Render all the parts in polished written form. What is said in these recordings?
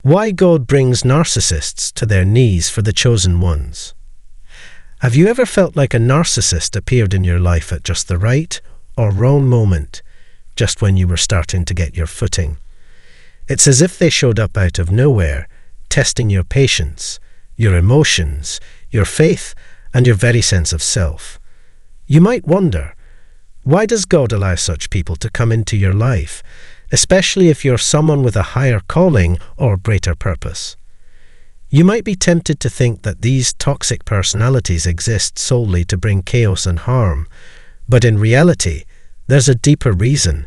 Why God brings narcissists to their knees for the chosen ones. Have you ever felt like a narcissist appeared in your life at just the right or wrong moment, just when you were starting to get your footing? It's as if they showed up out of nowhere, testing your patience, your emotions, your faith, and your very sense of self. You might wonder, why does God allow such people to come into your life, especially if you're someone with a higher calling or greater purpose? You might be tempted to think that these toxic personalities exist solely to bring chaos and harm, but in reality, there's a deeper reason.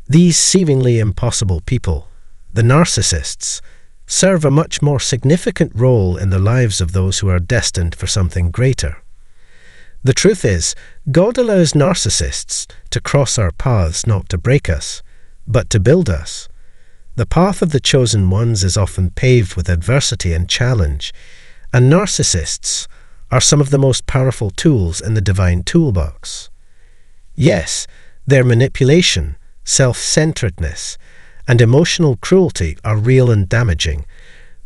These seemingly impossible people, the narcissists, serve a much more significant role in the lives of those who are destined for something greater. The truth is, God allows narcissists to cross our paths not to break us, but to build us. The path of the chosen ones is often paved with adversity and challenge, and narcissists are some of the most powerful tools in the divine toolbox. Yes, their manipulation, self-centeredness, and emotional cruelty are real and damaging,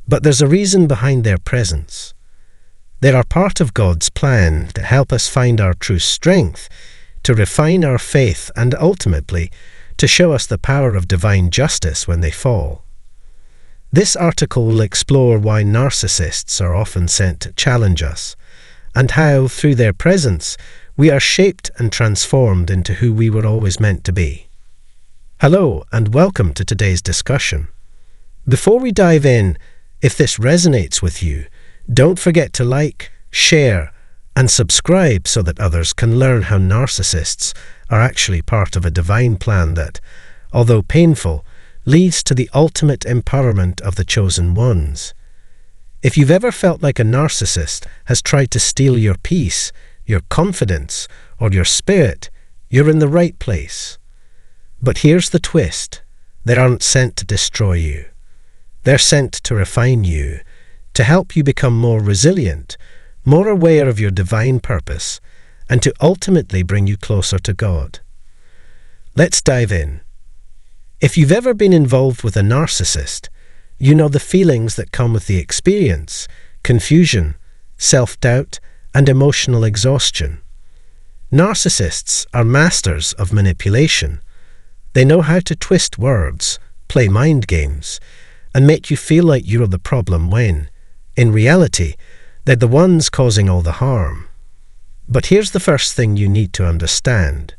but there's a reason behind their presence. They are part of God's plan to help us find our true strength, to refine our faith, and ultimately, to show us the power of divine justice when they fall. This article will explore why narcissists are often sent to challenge us, and how, through their presence, we are shaped and transformed into who we were always meant to be. Hello, and welcome to today's discussion. Before we dive in, if this resonates with you, don't forget to like, share, and subscribe so that others can learn how narcissists are actually part of a divine plan that, although painful, leads to the ultimate empowerment of the chosen ones. If you've ever felt like a narcissist has tried to steal your peace, your confidence, or your spirit, you're in the right place. But here's the twist. They aren't sent to destroy you. They're sent to refine you, to help you become more resilient, more aware of your divine purpose, and to ultimately bring you closer to God. Let's dive in. If you've ever been involved with a narcissist, you know the feelings that come with the experience: confusion, self-doubt, and emotional exhaustion. Narcissists are masters of manipulation. They know how to twist words, play mind games, and make you feel like you're the problem when, in reality, they're the ones causing all the harm. But here's the first thing you need to understand.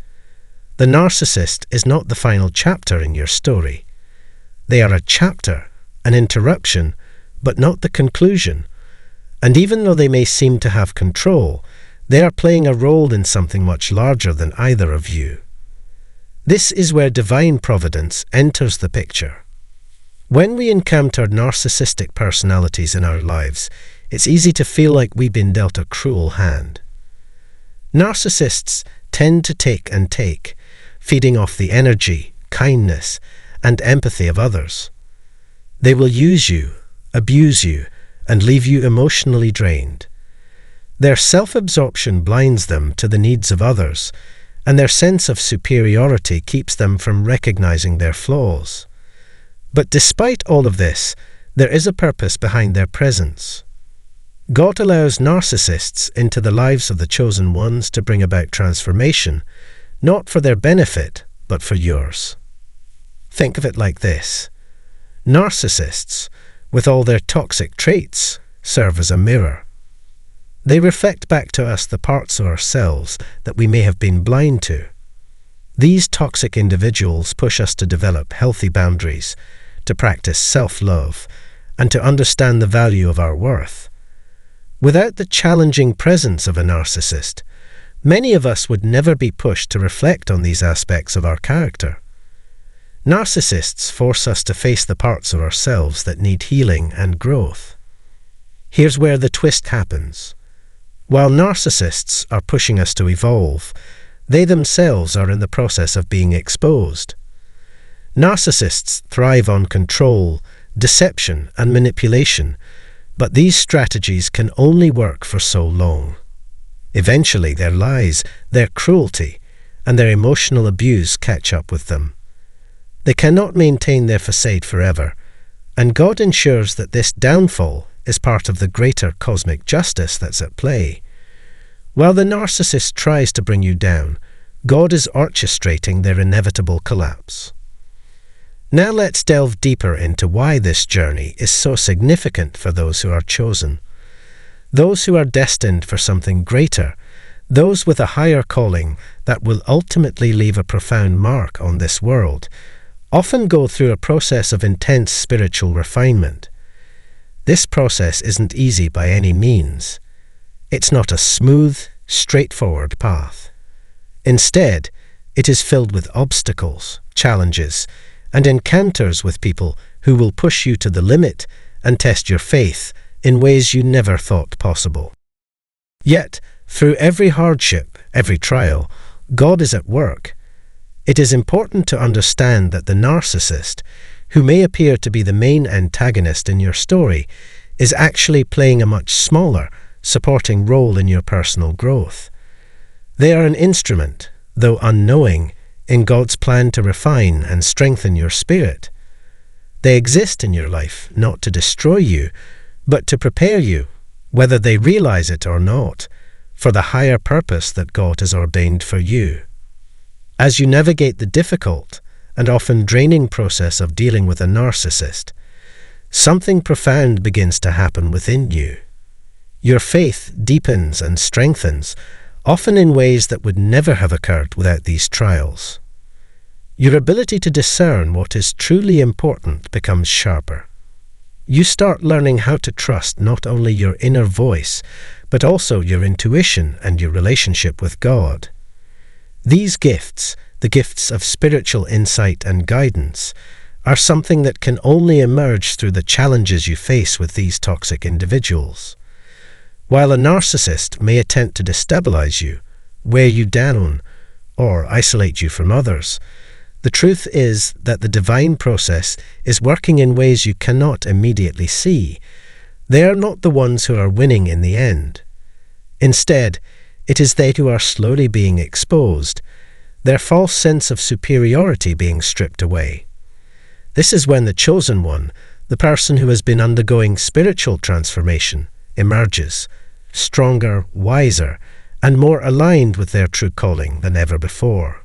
The narcissist is not the final chapter in your story. They are a chapter, an interruption, but not the conclusion. And even though they may seem to have control, they are playing a role in something much larger than either of you. This is where divine providence enters the picture. When we encounter narcissistic personalities in our lives, it's easy to feel like we've been dealt a cruel hand. Narcissists tend to take and take, feeding off the energy, kindness, and empathy of others. They will use you, abuse you, and leave you emotionally drained. Their self-absorption blinds them to the needs of others, and their sense of superiority keeps them from recognizing their flaws. But despite all of this, there is a purpose behind their presence. God allows narcissists into the lives of the chosen ones to bring about transformation, not for their benefit, but for yours. Think of it like this. Narcissists, with all their toxic traits, serve as a mirror. They reflect back to us the parts of ourselves that we may have been blind to. These toxic individuals push us to develop healthy boundaries, to practice self-love, and to understand the value of our worth. Without the challenging presence of a narcissist, many of us would never be pushed to reflect on these aspects of our character. Narcissists force us to face the parts of ourselves that need healing and growth. Here's where the twist happens. While narcissists are pushing us to evolve, they themselves are in the process of being exposed. Narcissists thrive on control, deception, and manipulation, but these strategies can only work for so long. Eventually, their lies, their cruelty, and their emotional abuse catch up with them. They cannot maintain their facade forever, and God ensures that this downfall is part of the greater cosmic justice that's at play. While the narcissist tries to bring you down, God is orchestrating their inevitable collapse. Now let's delve deeper into why this journey is so significant for those who are chosen. Those who are destined for something greater, those with a higher calling that will ultimately leave a profound mark on this world, often go through a process of intense spiritual refinement. This process isn't easy by any means. It's not a smooth, straightforward path. Instead, it is filled with obstacles, challenges, and encounters with people who will push you to the limit and test your faith in ways you never thought possible. Yet, through every hardship, every trial, God is at work. It is important to understand that the narcissist, who may appear to be the main antagonist in your story, is actually playing a much smaller, supporting role in your personal growth. They are an instrument, though unknowing, in God's plan to refine and strengthen your spirit. They exist in your life not to destroy you, but to prepare you, whether they realize it or not, for the higher purpose that God has ordained for you. As you navigate the difficult and often draining process of dealing with a narcissist, something profound begins to happen within you. Your faith deepens and strengthens, often in ways that would never have occurred without these trials. Your ability to discern what is truly important becomes sharper. You start learning how to trust not only your inner voice, but also your intuition and your relationship with God. These gifts, the gifts of spiritual insight and guidance, are something that can only emerge through the challenges you face with these toxic individuals. While a narcissist may attempt to destabilize you, wear you down, or isolate you from others, the truth is that the divine process is working in ways you cannot immediately see. They are not the ones who are winning in the end. Instead, it is they who are slowly being exposed, their false sense of superiority being stripped away. This is when the chosen one, the person who has been undergoing spiritual transformation, emerges, stronger, wiser, and more aligned with their true calling than ever before.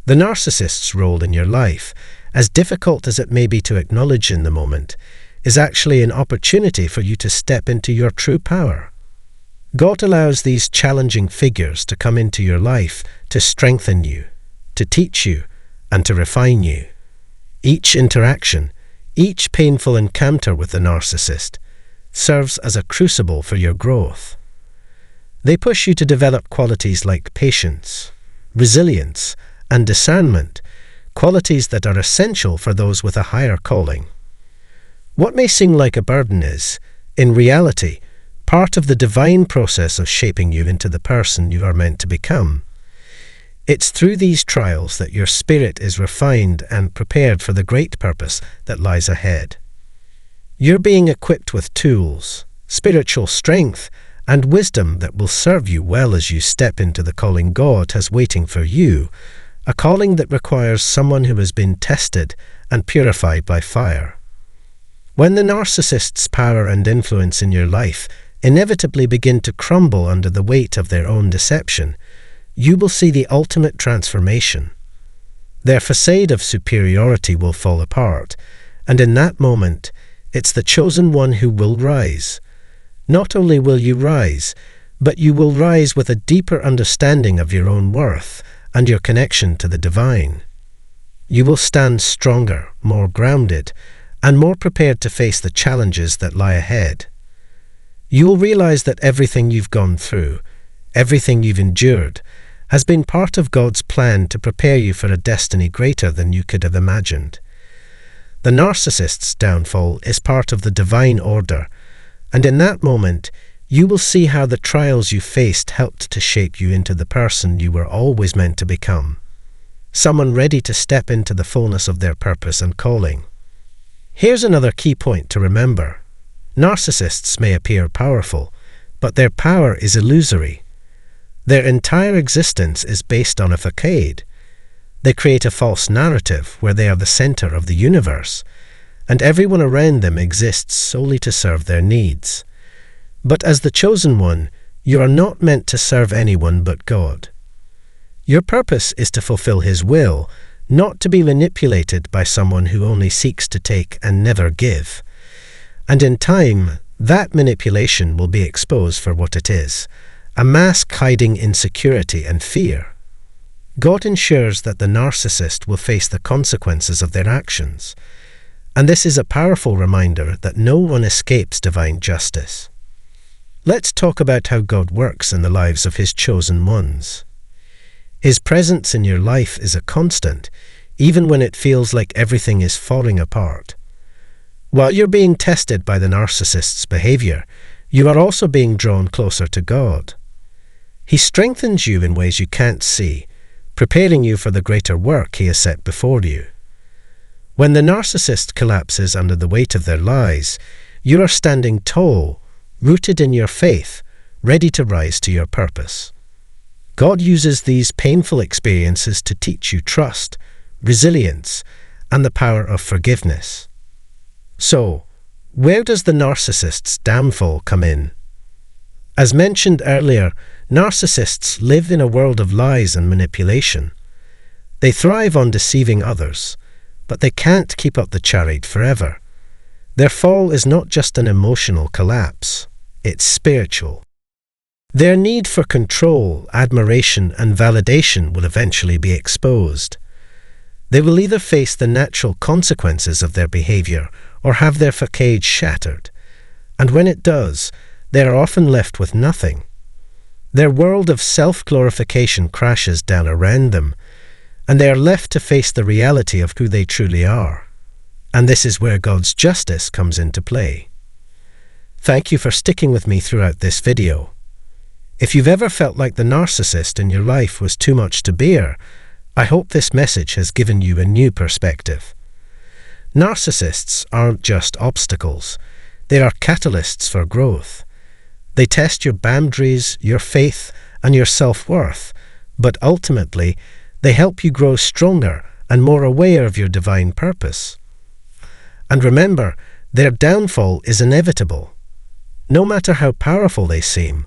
The narcissist's role in your life, as difficult as it may be to acknowledge in the moment, is actually an opportunity for you to step into your true power. God allows these challenging figures to come into your life to strengthen you, to teach you, and to refine you. Each interaction, each painful encounter with the narcissist, serves as a crucible for your growth. They push you to develop qualities like patience, resilience, and discernment, qualities that are essential for those with a higher calling. What may seem like a burden is, in reality, part of the divine process of shaping you into the person you are meant to become. It's through these trials that your spirit is refined and prepared for the great purpose that lies ahead. You're being equipped with tools, spiritual strength, and wisdom that will serve you well as you step into the calling God has waiting for you, a calling that requires someone who has been tested and purified by fire. When the narcissist's power and influence in your life inevitably begin to crumble under the weight of their own deception, you will see the ultimate transformation. Their facade of superiority will fall apart, and in that moment, it's the chosen one who will rise. Not only will you rise, but you will rise with a deeper understanding of your own worth and your connection to the divine. You will stand stronger, more grounded, and more prepared to face the challenges that lie ahead. You will realize that everything you've gone through, everything you've endured, has been part of God's plan to prepare you for a destiny greater than you could have imagined. The narcissist's downfall is part of the divine order, and in that moment, you will see how the trials you faced helped to shape you into the person you were always meant to become. Someone ready to step into the fullness of their purpose and calling. Here's another key point to remember. Narcissists may appear powerful, but their power is illusory. Their entire existence is based on a facade. They create a false narrative where they are the center of the universe, and everyone around them exists solely to serve their needs. But as the chosen one, you are not meant to serve anyone but God. Your purpose is to fulfill His will, not to be manipulated by someone who only seeks to take and never give. And in time, that manipulation will be exposed for what it is, a mask hiding insecurity and fear. God ensures that the narcissist will face the consequences of their actions, and this is a powerful reminder that no one escapes divine justice. Let's talk about how God works in the lives of His chosen ones. His presence in your life is a constant, even when it feels like everything is falling apart. While you're being tested by the narcissist's behavior, you are also being drawn closer to God. He strengthens you in ways you can't see, preparing you for the greater work He has set before you. When the narcissist collapses under the weight of their lies, you are standing tall, rooted in your faith, ready to rise to your purpose. God uses these painful experiences to teach you trust, resilience, and the power of forgiveness. So, where does the narcissist's downfall come in? As mentioned earlier, narcissists live in a world of lies and manipulation. They thrive on deceiving others, but they can't keep up the charade forever. Their fall is not just an emotional collapse, it's spiritual. Their need for control, admiration, and validation will eventually be exposed. They will either face the natural consequences of their behavior or have their facade shattered, and when it does, they are often left with nothing. Their world of self-glorification crashes down around them, and they are left to face the reality of who they truly are. And this is where God's justice comes into play. Thank you for sticking with me throughout this video. If you've ever felt like the narcissist in your life was too much to bear, I hope this message has given you a new perspective. Narcissists aren't just obstacles, they are catalysts for growth. They test your boundaries, your faith, and your self-worth, but ultimately, they help you grow stronger and more aware of your divine purpose. And remember, their downfall is inevitable. No matter how powerful they seem,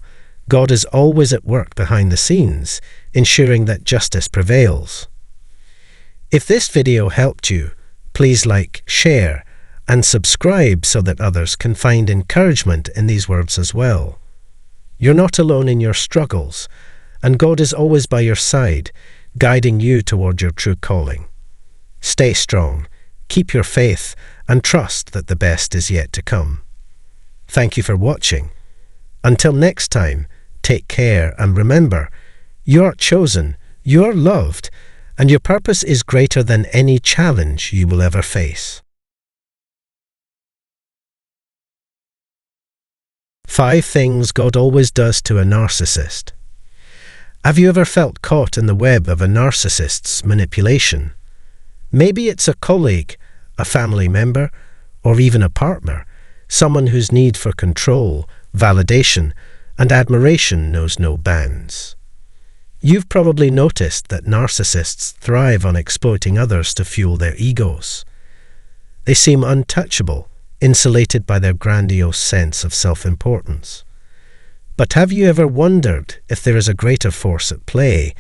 God is always at work behind the scenes, ensuring that justice prevails. If this video helped you, please like, share, and subscribe so that others can find encouragement in these words as well. You're not alone in your struggles, and God is always by your side, guiding you toward your true calling. Stay strong, keep your faith, and trust that the best is yet to come. Thank you for watching. Until next time, take care and remember, you are chosen, you are loved, and your purpose is greater than any challenge you will ever face. 5 things God always does to a narcissist. Have you ever felt caught in the web of a narcissist's manipulation? Maybe it's a colleague, a family member, or even a partner, someone whose need for control, validation, and admiration knows no bounds. You've probably noticed that narcissists thrive on exploiting others to fuel their egos. They seem untouchable, insulated by their grandiose sense of self-importance. But have you ever wondered if there is a greater force at play,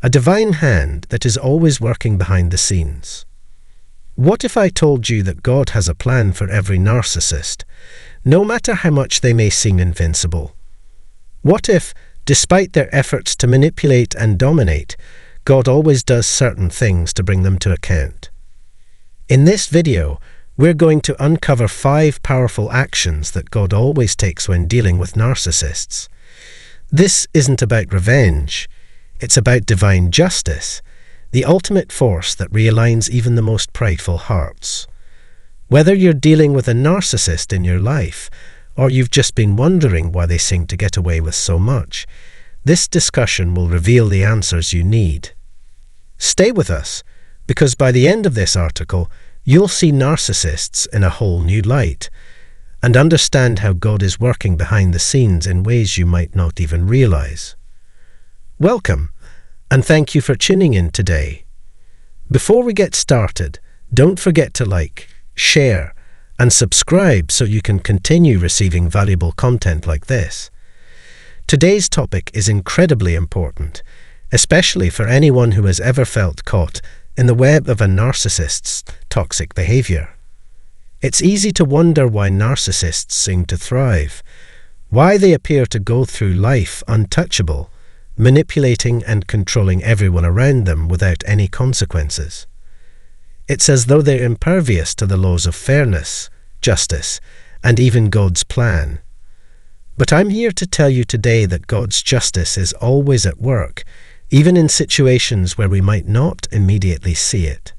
a divine hand that is always working behind the scenes? What if I told you that God has a plan for every narcissist, no matter how much they may seem invincible? What if, despite their efforts to manipulate and dominate, God always does certain things to bring them to account? In this video, we're going to uncover 5 powerful actions that God always takes when dealing with narcissists. This isn't about revenge, it's about divine justice, the ultimate force that realigns even the most prideful hearts. Whether you're dealing with a narcissist in your life, or you've just been wondering why they seem to get away with so much, this discussion will reveal the answers you need. Stay with us, because by the end of this article, you'll see narcissists in a whole new light, and understand how God is working behind the scenes in ways you might not even realize. Welcome, and thank you for tuning in today. Before we get started, don't forget to like, share, and subscribe so you can continue receiving valuable content like this. Today's topic is incredibly important, especially for anyone who has ever felt caught in the web of a narcissist's toxic behavior. It's easy to wonder why narcissists seem to thrive, why they appear to go through life untouchable, manipulating and controlling everyone around them without any consequences. It's as though they're impervious to the laws of fairness, justice, and even God's plan. But I'm here to tell you today that God's justice is always at work, even in situations where we might not immediately see it.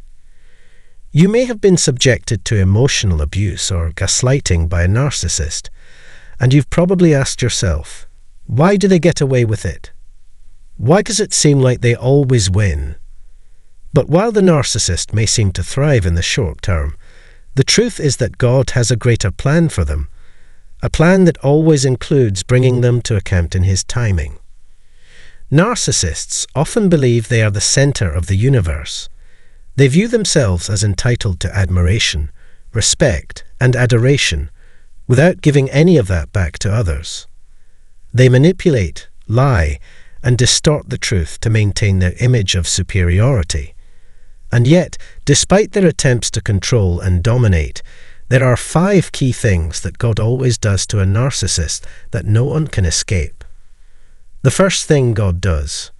You may have been subjected to emotional abuse or gaslighting by a narcissist, and you've probably asked yourself, why do they get away with it? Why does it seem like they always win? But while the narcissist may seem to thrive in the short term, the truth is that God has a greater plan for them, a plan that always includes bringing them to account in His timing. Narcissists often believe they are the center of the universe. They view themselves as entitled to admiration, respect, and adoration, without giving any of that back to others. They manipulate, lie, and distort the truth to maintain their image of superiority. And yet, despite their attempts to control and dominate, there are 5 key things that God always does to a narcissist that no one can escape. The first thing God does: